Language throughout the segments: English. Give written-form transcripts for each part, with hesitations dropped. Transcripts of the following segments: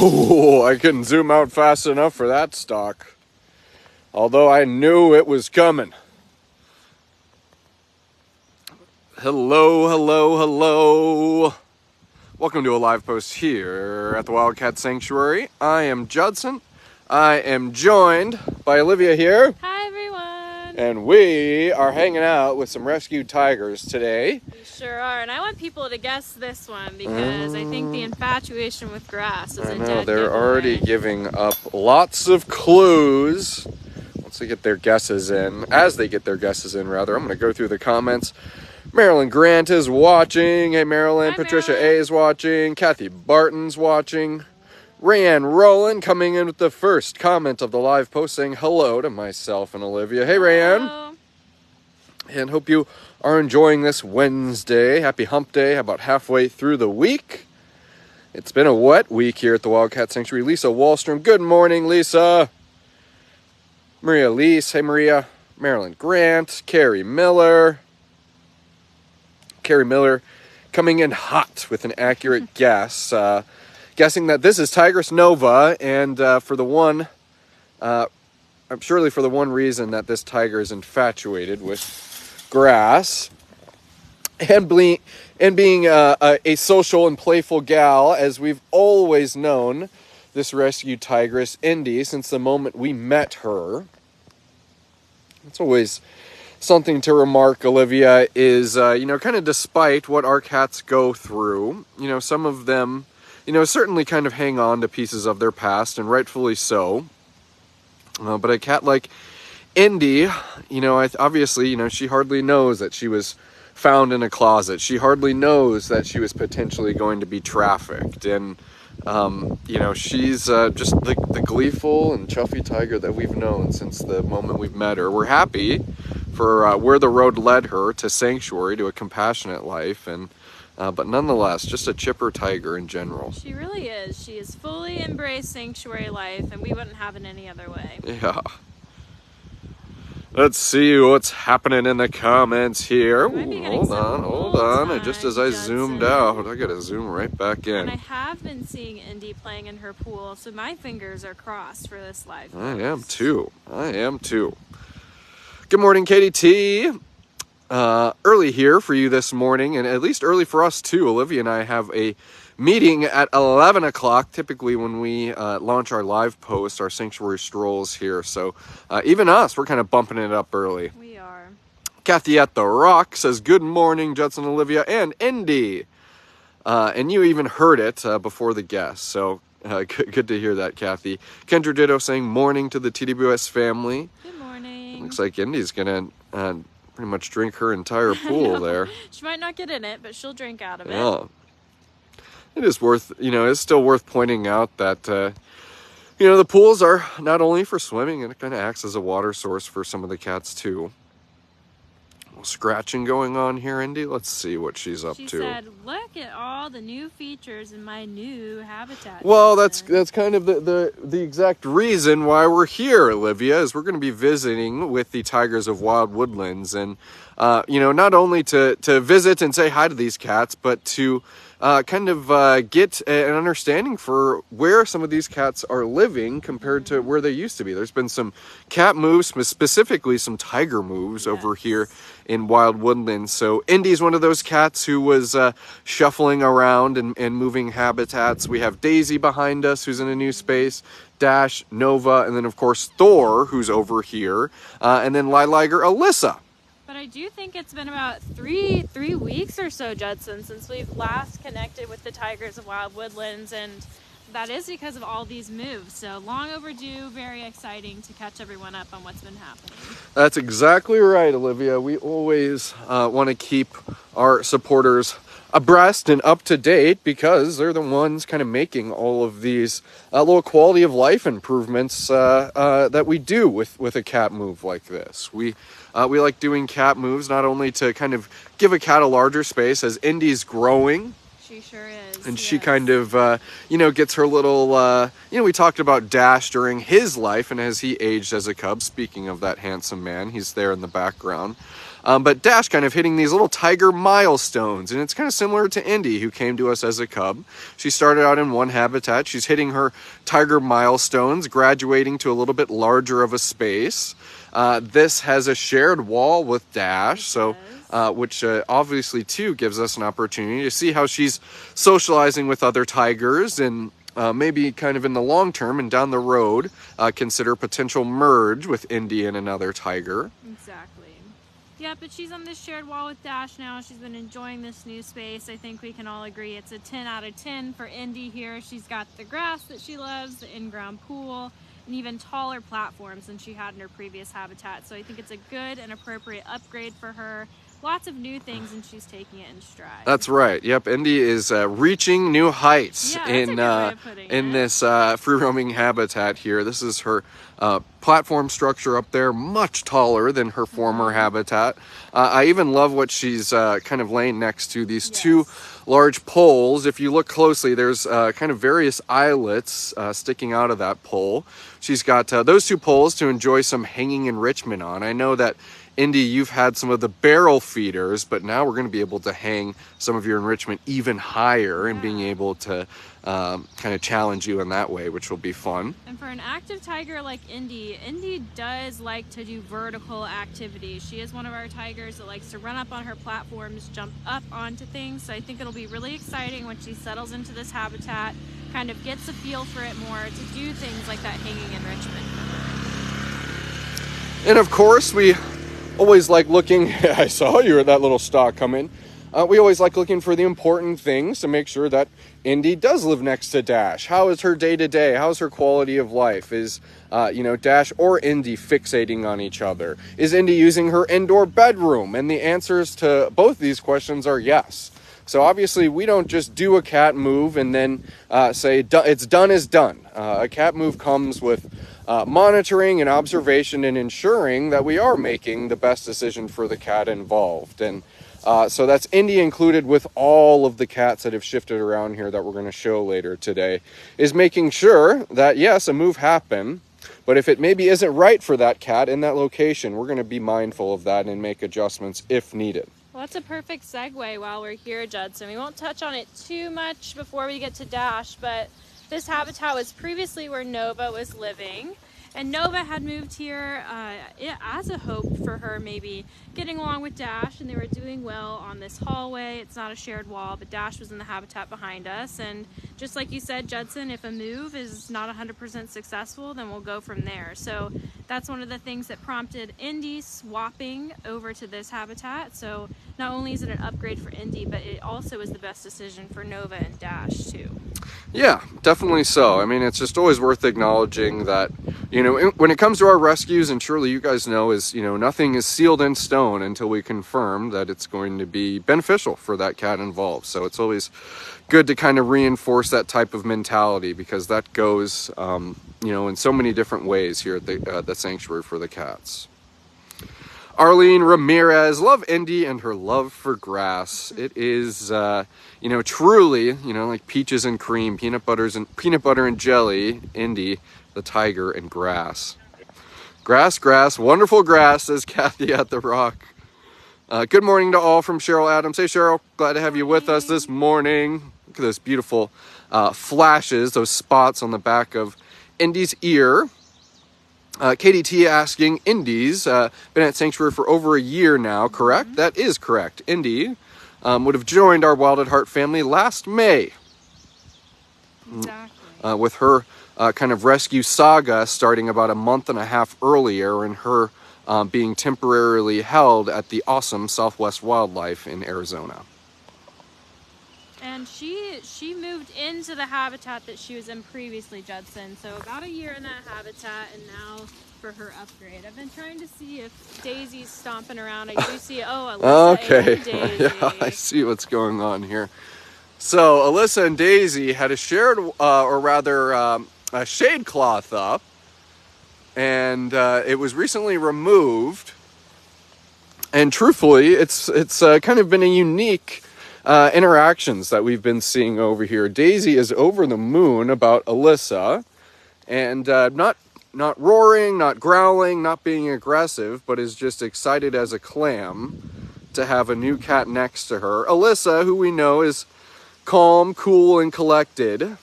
Ooh, I couldn't zoom out fast enough for that stock. Although I knew it was coming. Hello, hello, hello. Welcome to a live post here at the Wildcat Sanctuary. I am Judson. I am joined by Olivia here. Hi, everyone. And we are hanging out with some rescued tigers today. We sure are. And I want people to guess this one because I think the infatuation with grass is a dead they're already giving up lots of clues. Once they get their guesses in, as they get their guesses in, rather, I'm going to go through the comments. Marilyn Grant is watching. Hey, Marilyn. Hi, Patricia Marilyn. A is watching. Kathy Barton's watching. Rayanne Rowland coming in with the first comment of the live post saying hello to myself and Olivia. Hey, Rayanne. Hello. And hope you are enjoying this Wednesday. Happy hump day, about halfway through the week. It's been a wet week here at the Wildcat Sanctuary. Lisa Wallstrom, good morning, Lisa. Maria Leese, hey, Maria. Marilyn Grant, Carrie Miller. Carrie Miller coming in hot with an accurate guess. Guessing that this is Tigress Nova, and for the one reason that this tiger is infatuated with grass, and being a social and playful gal, as we've always known this rescued tigress, Indy, since the moment we met her. It's always something to remark, Olivia, is, kind of despite what our cats go through, some of them, certainly kind of hang on to pieces of their past, and rightfully so. But a cat like Indy, obviously, she hardly knows that she was found in a closet. She hardly knows that she was potentially going to be trafficked. And, she's just the gleeful and chuffy tiger that we've known since the moment we've met her. We're happy for where the road led her, to sanctuary, to a compassionate life, and but nonetheless, just a chipper tiger in general. She really is. She has fully embraced sanctuary life, and we wouldn't have it any other way. Yeah. Let's see what's happening in the comments here. Hold on. And just as I zoomed out, I gotta zoom right back in. And I have been seeing Indy playing in her pool, so my fingers are crossed for this live post. I am too. Good morning, Katie T. Early here for you this morning, and at least early for us too. Olivia and I have a meeting at 11 o'clock, typically when we launch our live post, our sanctuary strolls here. So even us, we're kind of bumping it up early. We are. Kathy at the Rock says, good morning, Judson, Olivia, and Indy. And you even heard it before the guest, so good to hear that, Kathy. Kendra Ditto saying, morning to the TWS family. Good morning. Looks like Indy's going to pretty much drink her entire pool there. She might not get in it, but she'll drink out of it. Yeah. It is it's still worth pointing out that, the pools are not only for swimming, and it kind of acts as a water source for some of the cats too. A little scratching going on here, Indy. Let's see what she's up to. She said, look at all the new features in my new habitat. Well, that's kind of the exact reason why we're here, Olivia, is we're going to be visiting with the tigers of Wild Woodlands, and not only to visit and say hi to these cats, but to get an understanding for where some of these cats are living compared to where they used to be. There's been some cat moves, specifically some tiger moves over here in Wild Woodlands. So Indy's one of those cats who was shuffling around and moving habitats. We have Daisy behind us, who's in a new space, Dash, Nova, and then of course Thor, who's over here, and then Lilager, Alyssa. But I do think it's been about three weeks or so, Judson, since we've last connected with the tigers of Wild Woodlands, and that is because of all these moves. So long overdue, very exciting to catch everyone up on what's been happening. That's exactly right, Olivia. We always want to keep our supporters abreast and up to date because they're the ones kind of making all of these little quality of life improvements that we do with a cat move like this. We like doing cat moves not only to kind of give a cat a larger space as Indy's growing. She sure is. And she kind of, gets her little, we talked about Dash during his life and as he aged as a cub. Speaking of that handsome man, he's there in the background. But Dash kind of hitting these little tiger milestones, and it's kind of similar to Indy, who came to us as a cub. She started out in one habitat. She's hitting her tiger milestones, graduating to a little bit larger of a space. This has a shared wall with Dash, so which obviously too gives us an opportunity to see how she's socializing with other tigers, and maybe kind of in the long term and down the road consider potential merge with Indy and another tiger. Exactly. Yeah, but she's on this shared wall with Dash now. She's been enjoying this new space. I think we can all agree it's a 10 out of 10 for Indy here. She's got the grass that she loves, the in-ground pool, and even taller platforms than she had in her previous habitat. So I think it's a good and appropriate upgrade for her. Lots of new things, and she's taking it in stride. That's right. Yep, Indy is reaching new heights in this free roaming habitat here. This is her platform structure up there, much taller than her former habitat. I even love what she's kind of laying next to, these two large poles. If you look closely, there's kind of various eyelets sticking out of that pole. She's got those two poles to enjoy some hanging enrichment on. I know that Indy, you've had some of the barrel feeders, but now we're going to be able to hang some of your enrichment even higher and being able to kind of challenge you in that way, which will be fun. And for an active tiger like Indy, Indy does like to do vertical activities. She is one of our tigers that likes to run up on her platforms, jump up onto things. So I think it'll be really exciting when she settles into this habitat, kind of gets a feel for it more, to do things like that hanging enrichment. And of course, we always like looking, I saw you at that little stalk come in. We always like looking for the important things to make sure that Indy does live next to Dash. How is her day-to-day? How's her quality of life? Is, Dash or Indy fixating on each other? Is Indy using her indoor bedroom? And the answers to both these questions are yes. So obviously we don't just do a cat move and then say it's done is done. A cat move comes with monitoring and observation and ensuring that we are making the best decision for the cat involved. And so that's Indy included with all of the cats that have shifted around here that we're going to show later today, is making sure that yes, a move happened, but if it maybe isn't right for that cat in that location, we're going to be mindful of that and make adjustments if needed. Well, that's a perfect segue while we're here, Judson. We won't touch on it too much before we get to Dash, but this habitat was previously where Nova was living. And Nova had moved here as a hope for her maybe getting along with Dash, and they were doing well on this hallway. It's not a shared wall, but Dash was in the habitat behind us. And just like you said, Judson, if a move is not 100% successful, then we'll go from there. So that's one of the things that prompted Indy swapping over to this habitat. So not only is it an upgrade for Indy, but it also is the best decision for Nova and Dash too. Yeah, definitely so. I mean, it's just always worth acknowledging that, when it comes to our rescues, and surely you guys know, is, nothing is sealed in stone until we confirm that it's going to be beneficial for that cat involved. So it's always good to kind of reinforce that type of mentality, because that goes, in so many different ways here at the sanctuary for the cats. Arlene Ramirez, love Indy and her love for grass. It is, truly, like peaches and cream, peanut butter and jelly, Indy, the tiger, and grass. Grass, wonderful grass, says Kathy at the Rock. Good morning to all from Cheryl Adams. Hey, Cheryl, glad to have you with us this morning. Look at those beautiful flashes, those spots on the back of Indy's ear. Katie T asking, Indy's been at Sanctuary for over a year now, correct? Mm-hmm. That is correct. Indy would have joined our Wild at Heart family last May. Exactly. With her kind of rescue saga starting about a month and a half earlier, and her being temporarily held at the awesome Southwest Wildlife in Arizona. And she moved into the habitat that she was in previously, Judson. So about a year in that habitat, and now for her upgrade. I've been trying to see if Daisy's stomping around. I do see, Alyssa okay. and Daisy. Yeah, I see what's going on here. So Alyssa and Daisy had a shared, a shade cloth up, and it was recently removed. And truthfully, it's kind of been a unique interactions that we've been seeing over here. Daisy is over the moon about Alyssa, and not not roaring, not growling, not being aggressive, but is just excited as a clam to have a new cat next to her. Alyssa, who we know is calm, cool, and collected,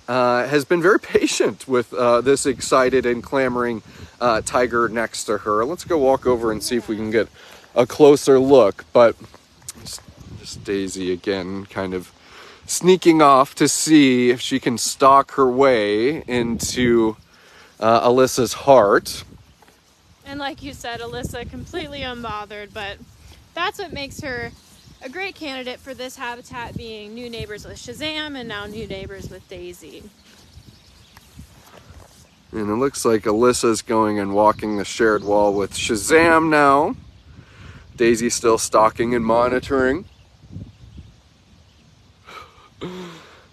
has been very patient with this excited and clamoring tiger next to her. Let's go walk over and see if we can get a closer look. But just Daisy again, kind of sneaking off to see if she can stalk her way into Alyssa's heart. And like you said, Alyssa completely unbothered, but that's what makes her a great candidate for this habitat, being new neighbors with Shazam and now new neighbors with Daisy. And it looks like Alyssa's going and walking the shared wall with Shazam now. Daisy's still stalking and monitoring.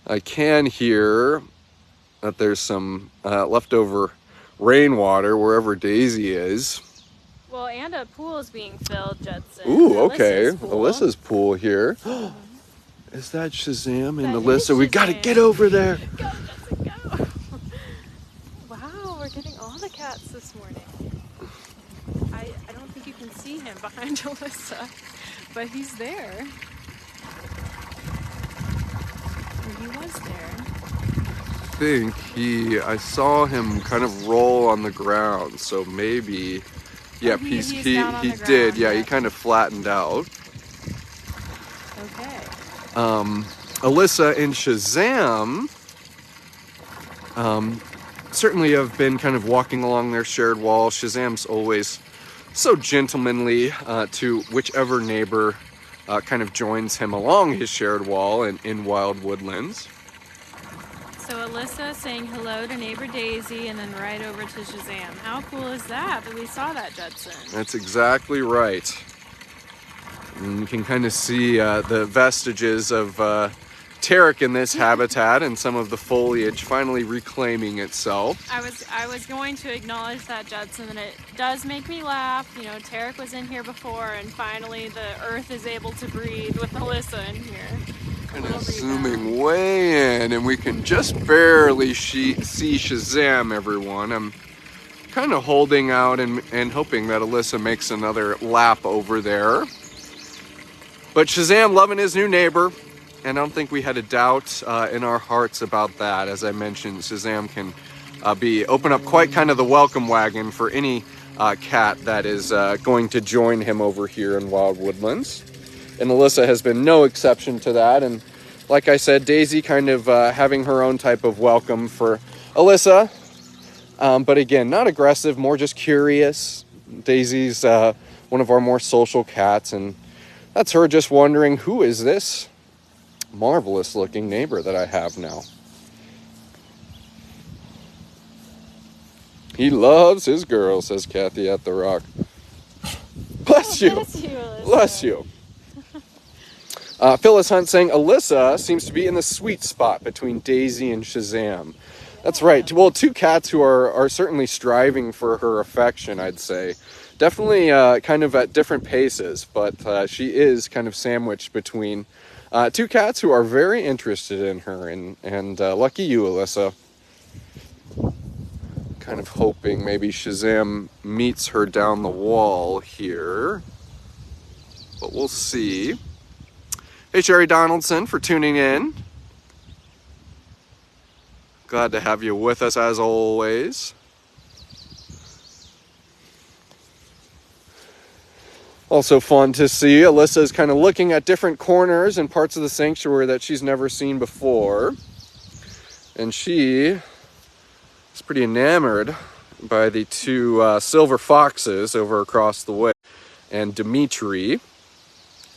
I can hear that there's some leftover rainwater wherever Daisy is. Well, and a pool is being filled, Judson. Ooh, okay. Pool. Alyssa's pool here. Is that Shazam and That Alyssa? is We gotta Shazam. get over there. Go, Judson, go! Wow, we're getting all the cats this morning. I don't think you can see him behind Alyssa, but he's there. He was there. I saw him kind of roll on the ground, so maybe, yeah, he down on the did, ground, yeah, he yeah. kind of flattened out. Okay. Alyssa and Shazam certainly have been kind of walking along their shared wall. Shazam's always so gentlemanly to whichever neighbor kind of joins him along his shared wall in Wild Woodlands. So Alyssa saying hello to neighbor Daisy and then right over to Shazam. How cool is that we saw that, Judson? That's exactly right. And you can kind of see the vestiges of Tarek in this habitat and some of the foliage finally reclaiming itself. I was going to acknowledge that, Judson, and it does make me laugh. You know, Tarek was in here before, and finally the earth is able to breathe with Alyssa in here. Kind of zooming way in, and we can just barely see Shazam, everyone. I'm kind of holding out and hoping that Alyssa makes another lap over there. But Shazam loving his new neighbor, and I don't think we had a doubt in our hearts about that. As I mentioned, Shazam can open up quite kind of the welcome wagon for any cat that is going to join him over here in Wild Woodlands. And Alyssa has been no exception to that. And like I said, Daisy kind of having her own type of welcome for Alyssa. But again, not aggressive, more just curious. Daisy's one of our more social cats, and that's her just wondering, who is this marvelous looking neighbor that I have now? He loves his girl, says Kathy at the Rock. Bless you. Bless you, Alyssa. Bless you. Phyllis Hunt saying Alyssa seems to be in the sweet spot between Daisy and Shazam. That's right. Well, two cats who are certainly striving for her affection, I'd say. Definitely kind of at different paces, but she is kind of sandwiched between two cats who are very interested in her, and lucky you, Alyssa. Kind of hoping maybe Shazam meets her down the wall here, but we'll see. Hey, Sherry Donaldson, for tuning in. Glad to have you with us as always. Also fun to see Alyssa's kind of looking at different corners and parts of the sanctuary that she's never seen before. And she is pretty enamored by the two silver foxes over across the way. And Dimitri.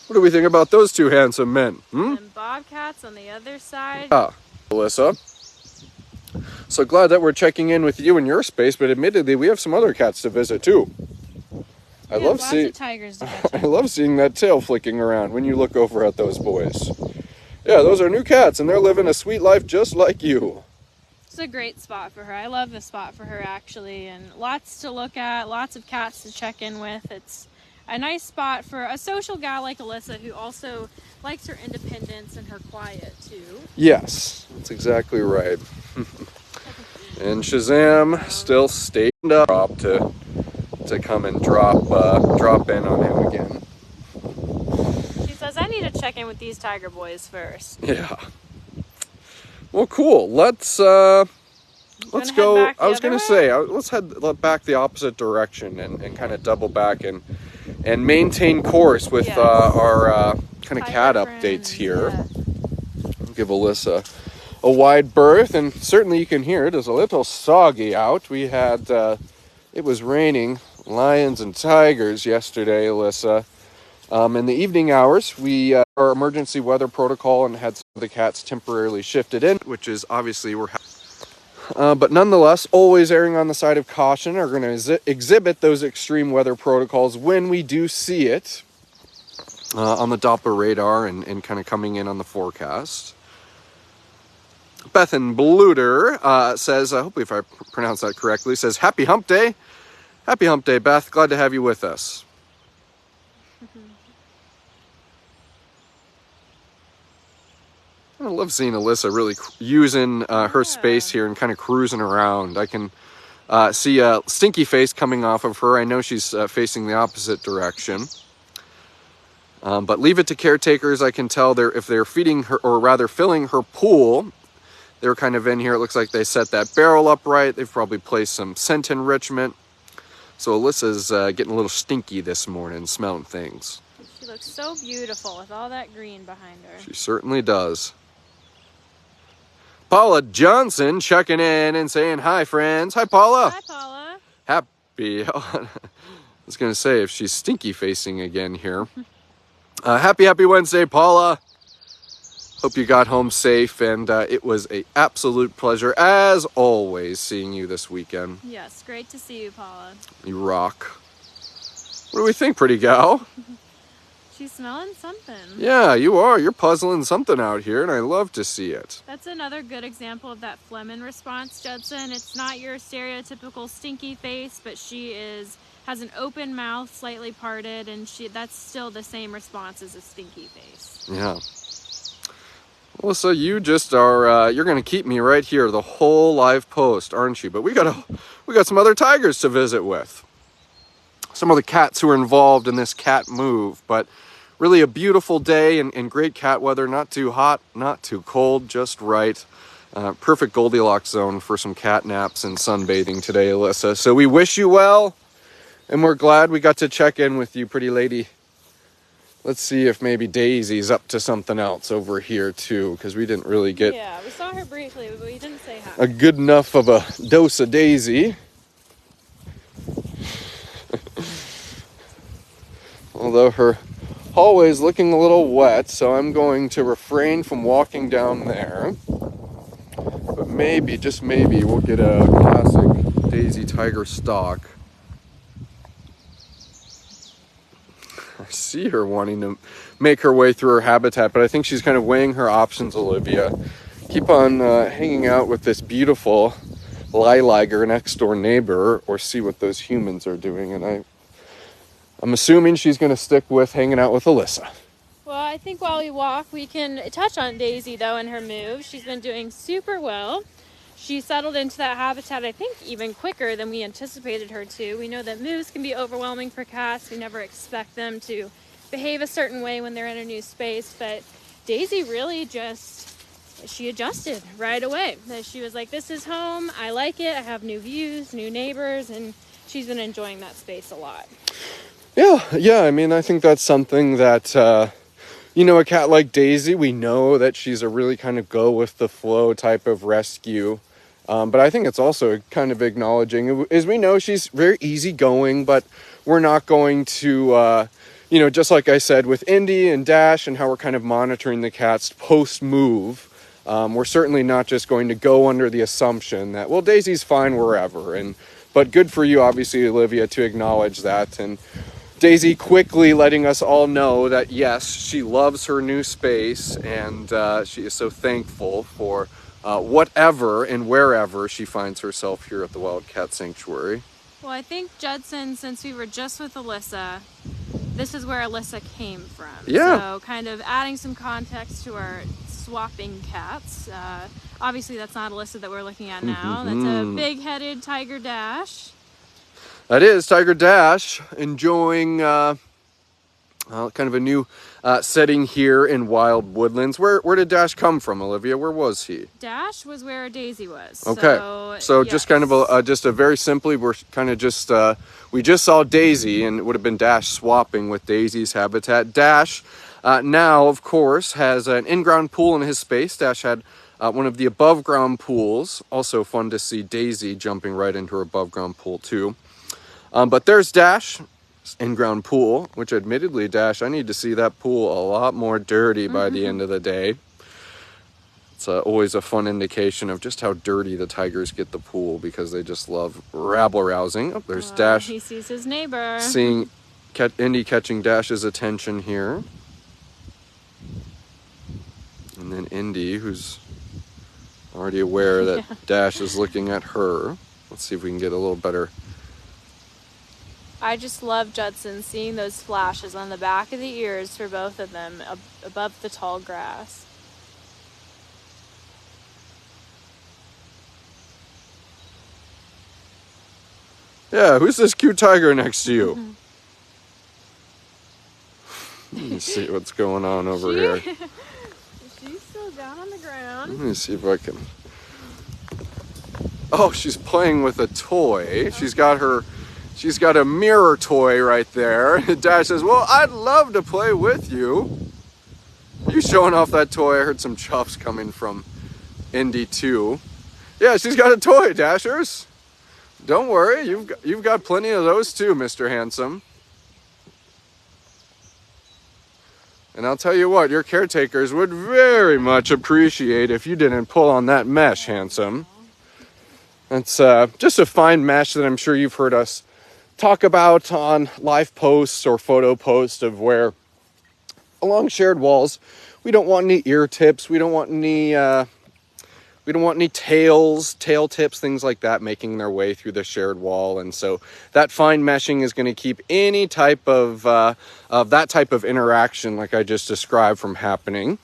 What do we think about those two handsome men? And bobcats on the other side. Alyssa. So glad that we're checking in with you in your space, but admittedly, we have some other cats to visit too. I love seeing tigers to get I love seeing that tail flicking around when you look over at those boys. Yeah, those are new cats, and they're living a sweet life just like you. It's a great spot for her. I love this spot for her, actually, and lots to look at, lots of cats to check in with. It's a nice spot for a social gal like Alyssa, who also likes her independence and her quiet too. Yes, that's exactly right. And Shazam still stayed up to come and drop in on him again. She says, I need to check in with these tiger boys first. Yeah. Well, cool. Let's go. I was going to say, let's head back the opposite direction and kind of double back and maintain course with our kind of cat updates here. Yeah. Give Alyssa a wide berth, and certainly you can hear it is a little soggy out. We had it was raining lions and tigers yesterday, Alyssa. In the evening hours, we our emergency weather protocol and had some of the cats temporarily shifted in, which is obviously but nonetheless, always erring on the side of caution, are going to exhibit those extreme weather protocols when we do see it on the Doppler radar and kind of coming in on the forecast. Bethan Bluter says, hopefully if I pronounce that correctly, says, Happy Hump Day. Happy Hump Day, Beth. Glad to have you with us. I love seeing Alyssa really using her space here and kind of cruising around. I can see a stinky face coming off of her. I know she's facing the opposite direction. But leave it to caretakers. I can tell if they're feeding her, or rather filling her pool. They're kind of in here. It looks like they set that barrel up right. They've probably placed some scent enrichment. So Alyssa's getting a little stinky this morning, smelling things. She looks so beautiful with all that green behind her. She certainly does. Paula Johnson checking in and saying, hi, friends. Hi, Paula. Hi, Paula. Happy. I was going to say, if she's stinky facing again here. Happy Wednesday, Paula. Hope you got home safe, and it was an absolute pleasure, as always, seeing you this weekend. Yes, great to see you, Paula. You rock. What do we think, pretty gal? She's smelling something. Yeah, you are. You're puzzling something out here, and I love to see it. That's another good example of that phlegm response, Judson. It's not your stereotypical stinky face, but she has an open mouth, slightly parted, and that's still the same response as a stinky face. Yeah. Well, so you just are, you're going to keep me right here the whole live post, aren't you? But we got some other tigers to visit with. Some of the cats who are involved in this cat move, but really a beautiful day and great cat weather. Not too hot, not too cold, just right. Perfect Goldilocks zone for some cat naps and sunbathing today, Alyssa. So we wish you well, and we're glad we got to check in with you, pretty lady. Let's see if maybe Daisy's up to something else over here, too, because we didn't really get... Yeah, we saw her briefly, but we didn't say hi. A good enough of a dose of Daisy. Although her hallway's looking a little wet, so I'm going to refrain from walking down there. But maybe, just maybe, we'll get a classic Daisy tiger stalk. I see her wanting to make her way through her habitat, but I think she's kind of weighing her options, Olivia. Keep on hanging out with this beautiful lilager next door neighbor, or see what those humans are doing, and I'm assuming she's going to stick with hanging out with Alyssa. Well, I think while we walk, we can touch on Daisy, though, and her move. She's been doing super well. She settled into that habitat, I think, even quicker than we anticipated her to. We know that moves can be overwhelming for cats. We never expect them to behave a certain way when they're in a new space, but Daisy really she adjusted right away. She was like, this is home. I like it. I have new views, new neighbors, and she's been enjoying that space a lot. Yeah. I mean, I think that's something that, a cat like Daisy, we know that she's a really kind of go with the flow type of rescue. But I think it's also kind of acknowledging, as we know, she's very easygoing, but we're not going to, just like I said with Indy and Dash and how we're kind of monitoring the cats post-move, we're certainly not just going to go under the assumption that, well, Daisy's fine wherever. But good for you, obviously, Olivia, to acknowledge that. And Daisy quickly letting us all know that, yes, she loves her new space, and she is so thankful for whatever and wherever she finds herself here at the Wildcat Sanctuary. Well, I think, Judson, since we were just with Alyssa, this is where Alyssa came from. Yeah. So kind of adding some context to our swapping cats. Obviously, that's not Alyssa that we're looking at now. That's a big-headed Tiger Dash. That is Tiger Dash enjoying kind of a new setting here in Wild Woodlands. Where did Dash come from, Olivia? Where was he? Dash was where Daisy was. Okay, so yes. just kind of just a very simply, we're kind of just we just saw Daisy, and it would have been Dash swapping with Daisy's habitat. Dash now, of course, has an in-ground pool in his space. Dash had one of the above-ground pools. Also fun to see Daisy jumping right into her above-ground pool too. But there's Dash. In-ground pool, which admittedly, Dash, I need to see that pool a lot more dirty by the end of the day. It's always a fun indication of just how dirty the tigers get the pool, because they just love rabble-rousing. Oh, there's Dash. He sees his neighbor. Seeing Indy catching Dash's attention here. And then Indy, who's already aware that Dash is looking at her. Let's see if we can get a little better. I just love Judson seeing those flashes on the back of the ears for both of them above the tall grass. Yeah, who's this cute tiger next to you? Let me see what's going on over here. She's still down on the ground. Let me see if I can... Oh, she's playing with a toy. She's got a mirror toy right there. Dash says, well, I'd love to play with you. Are you showing off that toy? I heard some chuffs coming from Indy too. Yeah, she's got a toy, Dashers. Don't worry, you've got plenty of those too, Mr. Handsome. And I'll tell you what, your caretakers would very much appreciate if you didn't pull on that mesh, Handsome. It's just a fine mesh that I'm sure you've heard us talk about on live posts or photo posts of where along shared walls, we don't want any ear tips, we don't want any tail tips, things like that making their way through the shared wall. And so that fine meshing is going to keep any type of that type of interaction like I just described from happening.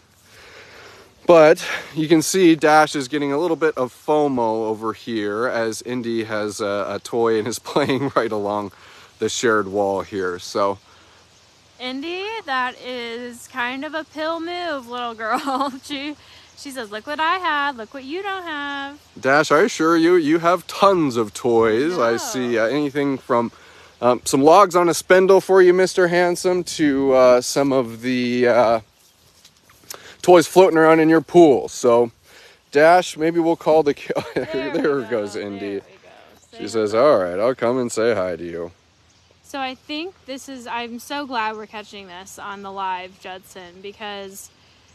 But you can see Dash is getting a little bit of FOMO over here as Indy has a toy and is playing right along the shared wall here. So, Indy, that is kind of a pill move, little girl. She says, look what I have, look what you don't have. Dash, I assure you, you have tons of toys. I see anything from some logs on a spindle for you, Mr. Handsome, to some of the... toys floating around in your pool. So, Dash, maybe we'll call the... there goes Indy. She says, all right, I'll come and say hi to you. So I think I'm so glad we're catching this on the live, Judson, because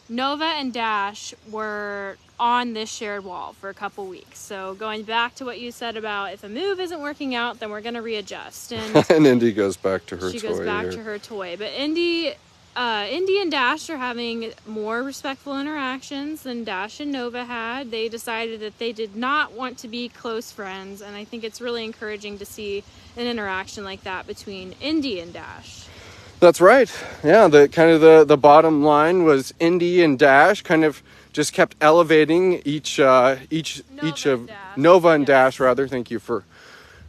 Nova and Dash were on this shared wall for a couple weeks. So going back to what you said about if a move isn't working out, then we're going to readjust. And, and Indy goes back to her toy. She goes back to her toy. But Indy and Dash are having more respectful interactions than Dash and Nova had. They decided that they did not want to be close friends, and I think it's really encouraging to see an interaction like that between Indy and Dash. That's right. Yeah, the bottom line was Indy and Dash kind of just kept elevating each of Nova and Dash rather. Thank you for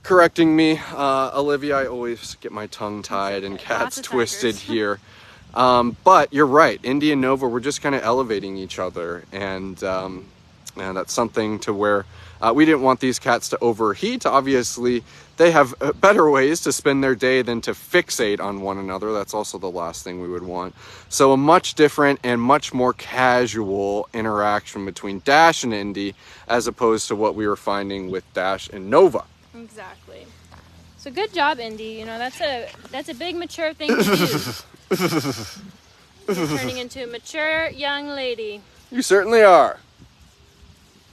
correcting me, Olivia. I always get my tongue tied and cats twisted here. But you're right, Indy and Nova were just kind of elevating each other, and that's something to where we didn't want these cats to overheat. Obviously, they have better ways to spend their day than to fixate on one another. That's also the last thing we would want. So a much different and much more casual interaction between Dash and Indy as opposed to what we were finding with Dash and Nova. Exactly. So good job, Indy. You know, that's a big mature thing to do. You're turning into a mature young lady. You certainly are.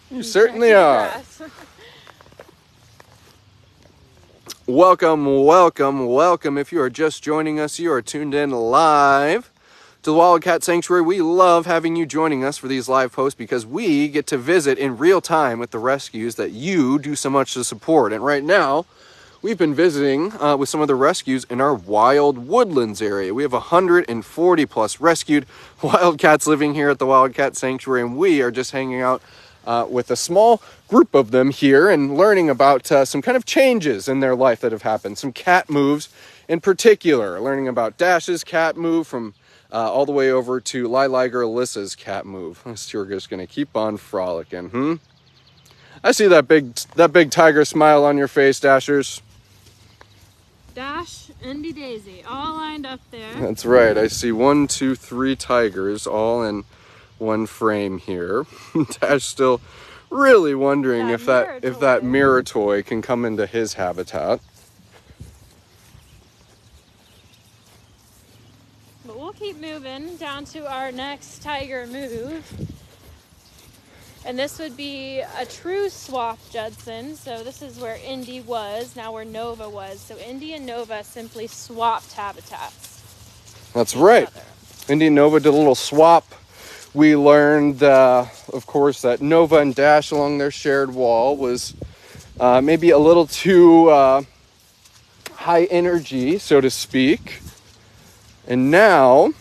You certainly are. Welcome, welcome, welcome. If you are just joining us, you are tuned in live to the Wildcat Sanctuary. We love having you joining us for these live posts because we get to visit in real time with the rescues that you do so much to support. And right now, we've been visiting with some of the rescues in our wild Woodlands area. We have 140 plus rescued wildcats living here at the Wildcat Sanctuary, and we are just hanging out with a small group of them here and learning about some kind of changes in their life that have happened. Some cat moves in particular, learning about Dash's cat move from all the way over to Liger Alyssa's cat move. We're just going to keep on frolicking, I see that big tiger smile on your face, Dashers. Dash, Indy, Daisy, all lined up there. That's right. I see 1, 2, 3 tigers all in one frame here. Dash still really wondering if that mirror toy can come into his habitat. But we'll keep moving down to our next tiger move. And this would be a true swap, Judson. So this is where Indy was, now where Nova was. So Indy and Nova simply swapped habitats. That's right. Indy and Nova did a little swap. We learned, of course, that Nova and Dash along their shared wall was maybe a little too high energy, so to speak. And now,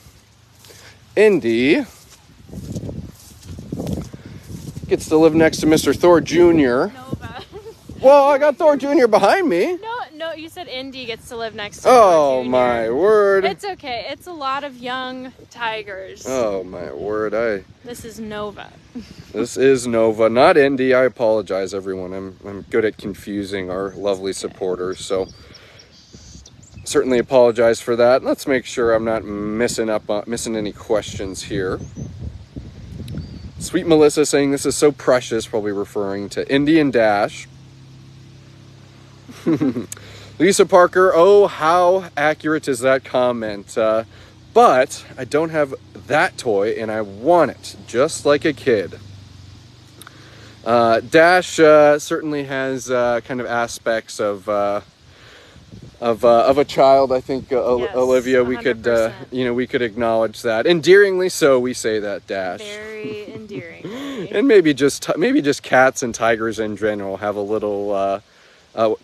Indy gets to live next to Mr. Thor Jr. Nova. Well, I got Thor Jr. behind me. No, you said Indy gets to live next to Oh, Thor Jr. my word. It's okay. It's a lot of young tigers. Oh, my word. This is Nova. This is Nova, not Indy. I apologize, everyone. I'm good at confusing our lovely supporters, so certainly apologize for that. Let's make sure I'm not missing any questions here. Sweet Melissa saying this is so precious, probably referring to Indy and Dash. Lisa Parker, oh, how accurate is that comment? But I don't have that toy, and I want it, just like a kid. Dash certainly has kind of aspects of a child. I think Yes, Olivia, we could 100%. We could acknowledge that endearingly. So we say that, Dash. Very endearing. And maybe just cats and tigers in general have a little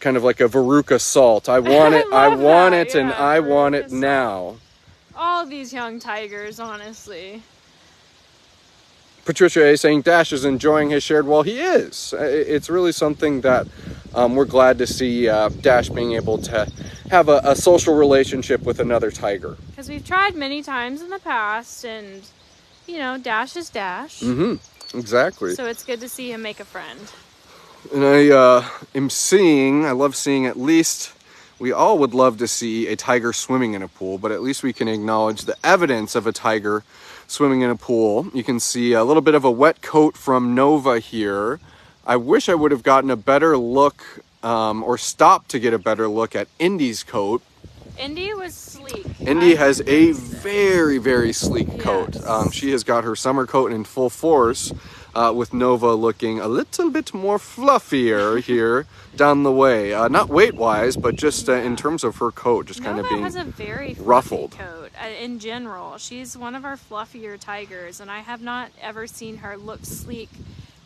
kind of like a Veruca Salt. I want it. I want it, and I want it now. All these young tigers, honestly. Patricia A saying Dash is enjoying his shared wall. He is. It's really something that we're glad to see Dash being able to have a social relationship with another tiger. Because we've tried many times in the past, and, Dash is Dash. Mm-hmm. Exactly. So it's good to see him make a friend. And I love seeing at least, we all would love to see a tiger swimming in a pool, but at least we can acknowledge the evidence of a tiger swimming in a pool. You can see a little bit of a wet coat from Nova here. I wish I would have gotten a better look or stopped to get a better look at Indy's coat. Indy was sleek. Indy has a very, very sleek coat. Yes. She has got her summer coat in full force, with Nova looking a little bit more fluffier here down the way. Not weight-wise, but just in terms of her coat, just kind of being has a very ruffled. coat in general. She's one of our fluffier tigers, and I have not ever seen her look sleek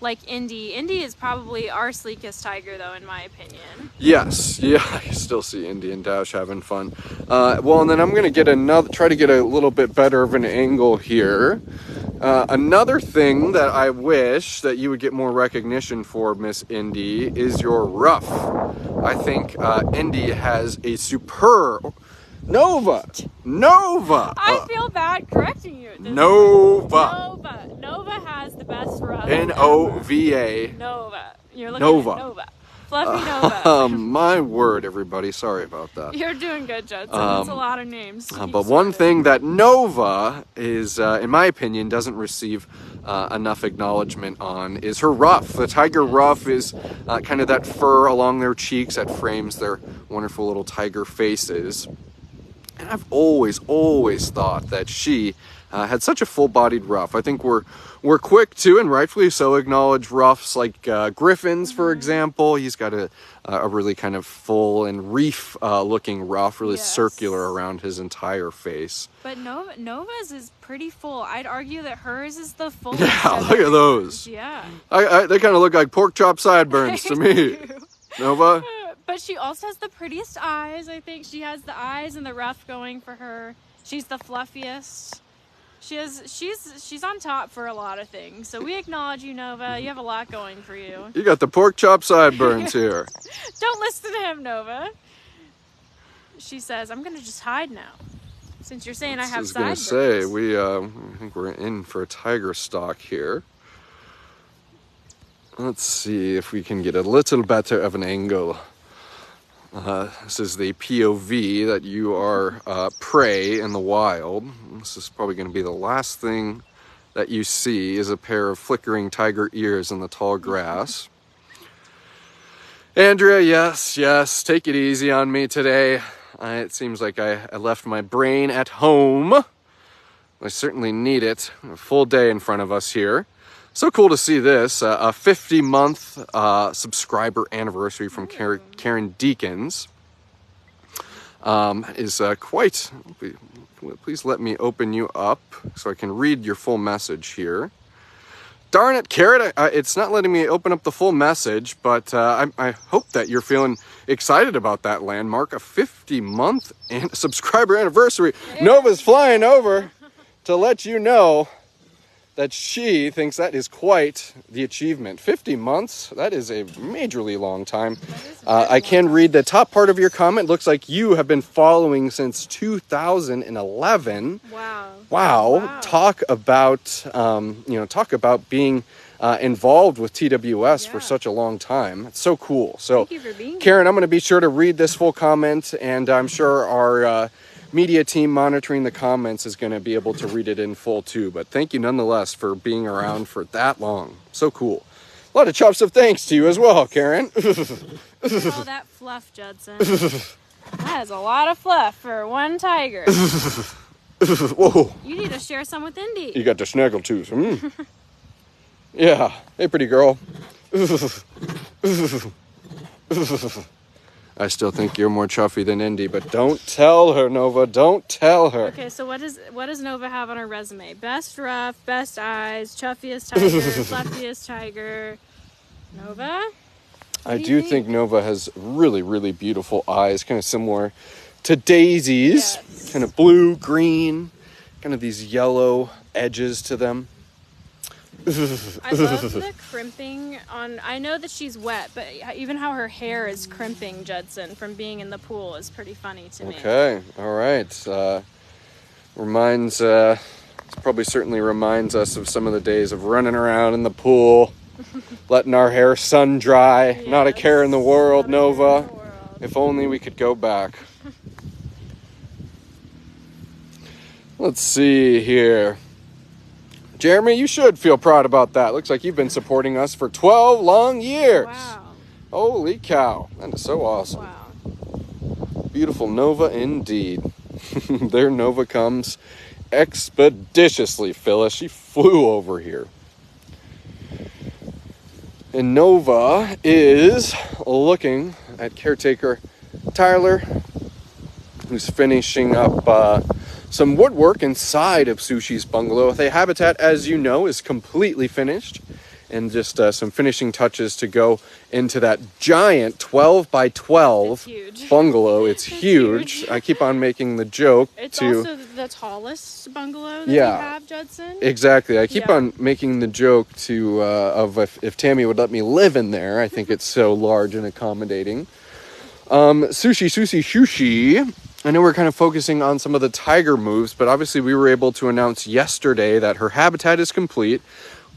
like Indy. Indy is probably our sleekest tiger, though, in my opinion. Yes, yeah, I still see Indy and Dash having fun. Well, and then I'm going to try to get a little bit better of an angle here. Another thing that I wish that you would get more recognition for, Miss Indy, is your ruff. I think Indy has a superb... Nova! I feel bad correcting you. Nova has the best ruff. Nova. Nova. You're looking at Nova. Fluffy Nova. My word, everybody. Sorry about that. You're doing good, Judson. That's a lot of names. But one thing that Nova is, in my opinion, doesn't receive enough acknowledgement on is her ruff. The tiger ruff is kind of that fur along their cheeks that frames their wonderful little tiger faces. And I've always thought that she had such a full-bodied ruff. I think we're quick to, and rightfully so, acknowledge ruffs like Griffen's, for example. He's got a really kind of full and reef-looking ruff, really circular around his entire face. But Nova's is pretty full. I'd argue that hers is the fullest. Yeah, look at those. Yeah. They kind of look like pork chop sideburns to me. Nova? But she also has the prettiest eyes, I think. She has the eyes and the ruff going for her. She's the fluffiest. She's on top for a lot of things. So we acknowledge you, Nova. You have a lot going for you. You got the pork chop sideburns here. Don't listen to him, Nova. She says, I'm going to just hide now. Since you're saying I have sideburns. I was going to say, I think we're in for a tiger stalk here. Let's see if we can get a little better of an angle. This is the POV that you are prey in the wild. This is probably going to be the last thing that you see is a pair of flickering tiger ears in the tall grass. Andrea, yes, take it easy on me today. It seems like I left my brain at home. I certainly need it. A full day in front of us here. So cool to see this. A 50-month subscriber anniversary from Karen Deakins is quite... Please let me open you up so I can read your full message here. Darn it, Karen, it's not letting me open up the full message, but I hope that you're feeling excited about that landmark. A 50-month subscriber anniversary. Yeah. Nova's flying over to let you know that she thinks that is quite the achievement. 50 months, that is a majorly long time. I can read the top part of your comment. Looks like you have been following since 2011. Wow. Talk about, being involved with TWS for such a long time. It's so cool. So, thank you for being Karen, I'm going to be sure to read this full comment, and I'm sure our media team monitoring the comments is going to be able to read it in full too. But thank you nonetheless for being around for that long. So cool. A lot of chops of thanks to you as well, Karen. Look at all that fluff, Judson. That is a lot of fluff for one tiger. Whoa. You need to share some with Indy. You got the snaggle tooth. Yeah. Hey, pretty girl. I still think you're more chuffy than Indy, but don't tell her, Nova. Don't tell her. Okay, so what does Nova have on her resume? Best rough, best eyes, chuffiest tiger, fluffiest tiger. Nova? I do think Nova has really, really beautiful eyes, kind of similar to Daisy's. Yes. Kind of blue, green, kind of these yellow edges to them. I love the crimping on... I know that she's wet, but even how her hair is crimping, Judson, from being in the pool is pretty funny to me. Okay, all right. Certainly reminds us of some of the days of running around in the pool, letting our hair sun dry. Yes, not a care in the world, Nova. If only we could go back. Let's see here. Jeremy, you should feel proud about that. Looks like you've been supporting us for 12 long years. Wow. Holy cow. That is so awesome. Wow. Beautiful Nova indeed. There Nova comes expeditiously, Phyllis. She flew over here. And Nova is looking at caretaker Tyler, who's finishing up some woodwork inside of Sushi's bungalow. The habitat, as you know, is completely finished, and just some finishing touches to go into that giant 12 by 12 bungalow. It's huge. I keep on making the joke. It's also the tallest bungalow that you have, Judson. Exactly. I keep on making the joke of if Tammy would let me live in there. I think it's so large and accommodating. Sushi. I know we're kind of focusing on some of the tiger moves, but obviously we were able to announce yesterday that her habitat is complete.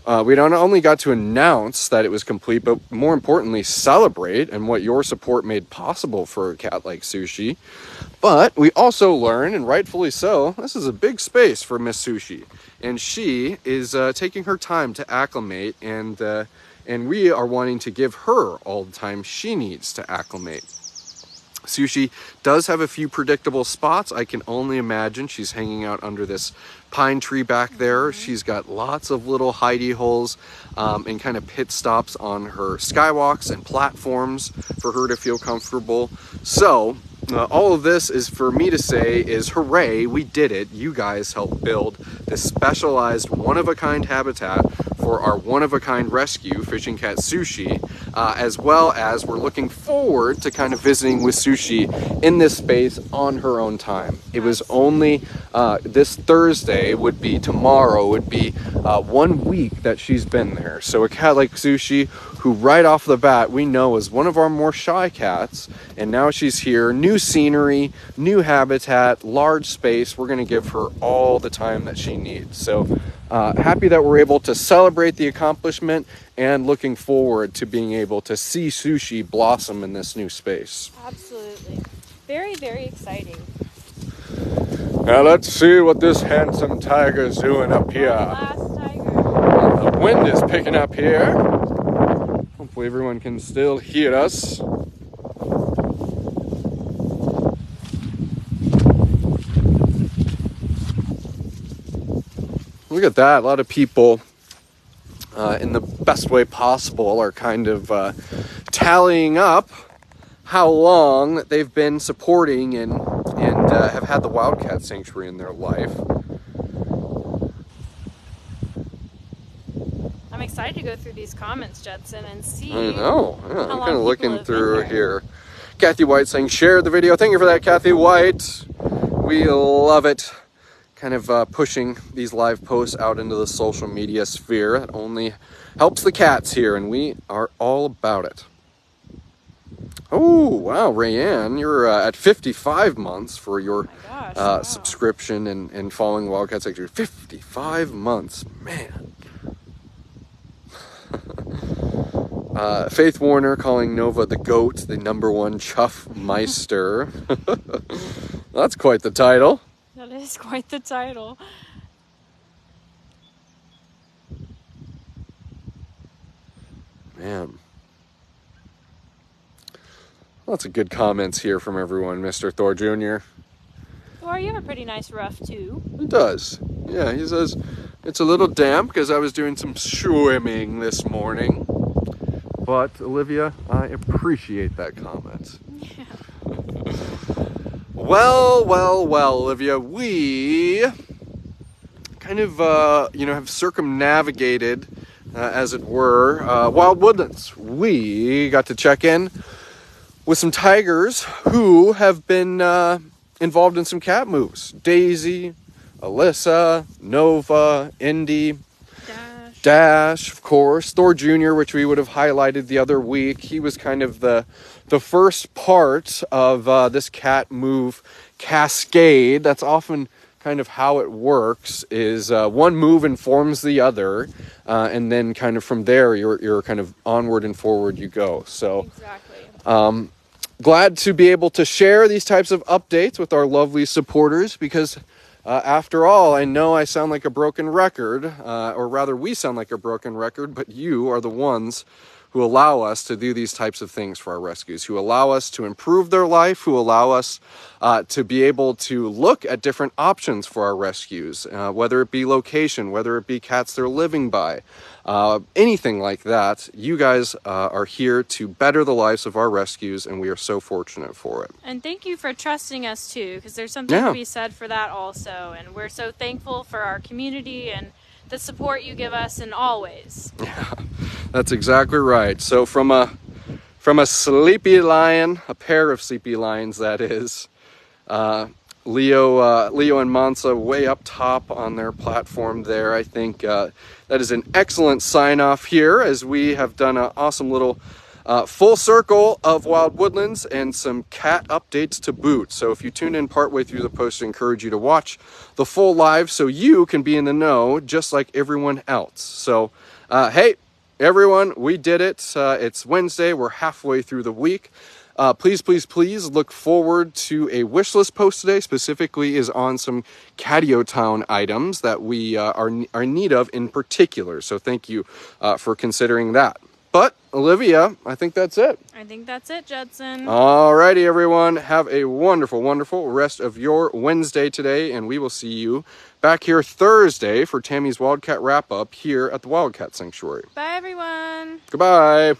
We not only got to announce that it was complete, but more importantly, celebrate and what your support made possible for a cat like Sushi. But we also learned, and rightfully so, this is a big space for Miss Sushi. And she is taking her time to acclimate, and we are wanting to give her all the time she needs to acclimate. Sushi does have a few predictable spots. I can only imagine she's hanging out under this pine tree back there. She's got lots of little hidey holes and kind of pit stops on her skywalks and platforms for her to feel comfortable. So all of this is for me to say is hooray, we did it. You guys helped build this specialized one-of-a-kind habitat for our one-of-a-kind rescue, Fishing Cat Sushi, as well as we're looking forward to kind of visiting with Sushi in this space on her own time. It was only this Thursday tomorrow would be 1 week that she's been there. So a cat like Sushi, who right off the bat we know is one of our more shy cats, and now she's here, new scenery, new habitat, large space. We're going to give her all the time that she needs. So happy that we're able to celebrate the accomplishment and looking forward to being able to see Sushi blossom in this new space. Absolutely. Very, very exciting. Now let's see what this handsome tiger's doing up here. Last tiger. The wind is picking up here. Hopefully everyone can still hear us. Look at that. A lot of people, in the best way possible, are kind of tallying up how long they've been supporting and have had the Wildcat Sanctuary in their life. I'm excited to go through these comments, Judson, and see. I know. Yeah, I'm kind of looking have through been here. Kathy White saying, share the video. Thank you for that, Kathy White. We love it. Kind of pushing these live posts out into the social media sphere. It only helps the cats here, and we are all about it. Oh, wow, Rayanne, you're at 55 months for your wow. subscription and following Wildcat Sanctuary. 55 months, man. Faith Warner calling Nova the GOAT, the #1 Chuff Meister. That's quite the title. That is quite the title. Man. Lots of good comments here from everyone, Mr. Thor Jr. Thor, you have a pretty nice ruff, too. He does. Yeah, he says it's a little damp because I was doing some swimming this morning. But, Olivia, I appreciate that comment. Yeah. Well, Olivia, we kind of, have circumnavigated, as it were, Wild Woodlands. We got to check in with some tigers who have been involved in some cat moves. Daisy, Alyssa, Nova, Indy, Dash, of course, Thor Jr., which we would have highlighted the other week. He was kind of the first part of this cat move cascade. That's often kind of how it works, is one move informs the other, and then kind of from there, you're kind of onward and forward you go. So Exactly. Glad to be able to share these types of updates with our lovely supporters, because after all, I know I sound like a broken record, or rather we sound like a broken record, but you are the ones who allow us to do these types of things for our rescues, who allow us to improve their life, who allow us to be able to look at different options for our rescues, whether it be location, whether it be cats they're living by, anything like that. You guys are here to better the lives of our rescues, and we are so fortunate for it. And thank you for trusting us too, because there's something to be said for that also. And we're so thankful for our community and the support you give us in all ways. Yeah, that's exactly right. So from a sleepy lion, a pair of sleepy lions that is, Leo and Mansa way up top on their platform there. I think that is an excellent sign off here, as we have done an awesome little full circle of Wild Woodlands and some cat updates to boot. So if you tune in partway through the post, I encourage you to watch the full live so you can be in the know just like everyone else. So hey everyone, we did it. It's Wednesday. We're halfway through the week. Please look forward to a wish list post today. Specifically is on some Catio Town items that we are in need of in particular. So thank you for considering that. But Olivia, I think that's it. I think that's it, Judson. Alrighty, everyone. Have a wonderful, wonderful rest of your Wednesday today, and we will see you back here Thursday for Tammy's Wildcat wrap-up here at the Wildcat Sanctuary. Bye, everyone. Goodbye.